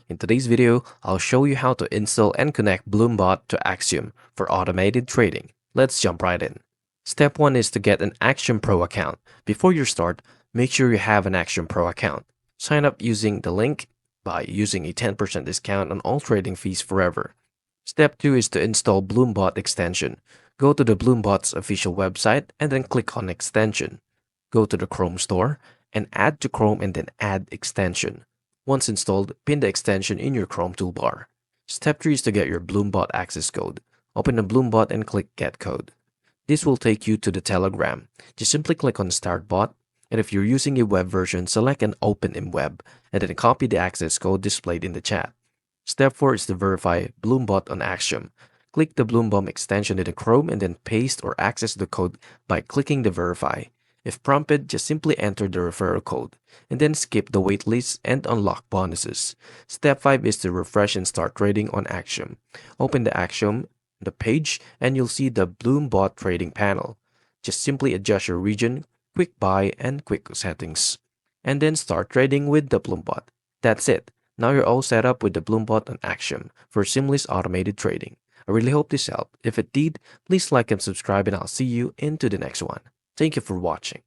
In today's video, I'll show you how to install and connect Bloombot to Axiom for automated trading. Let's jump right in. Step 1 is to get an Axiom Pro account. Before you start, make sure you have an Axiom Pro account. Sign up using the link by using a 10% discount on all trading fees forever. Step 2 is to install Bloombot extension. Go to the Bloombot's official website and then click on extension. Go to the Chrome store and add to Chrome and then add extension. Once installed, pin the extension in your Chrome toolbar. Step 3 is to get your Bloombot access code. Open the Bloombot and click Get Code. This will take you to the Telegram. Just simply click on Start Bot, and if you're using a web version, select an Open in Web, and then copy the access code displayed in the chat. Step 4 is to verify Bloombot on Axiom. Click the Bloombot extension in the Chrome and then paste or access the code by clicking the Verify. If prompted, just simply enter the referral code, and then skip the waitlist and unlock bonuses. Step 5 is to refresh and start trading on Axiom. Open the Axiom, the page, and you'll see the Bloombot trading panel. Just simply adjust your region, quick buy, and quick settings, and then start trading with the Bloombot. That's it. Now you're all set up with the Bloombot on Axiom for seamless automated trading. I really hope this helped. If it did, please like and subscribe, and I'll see you into the next one. Thank you for watching.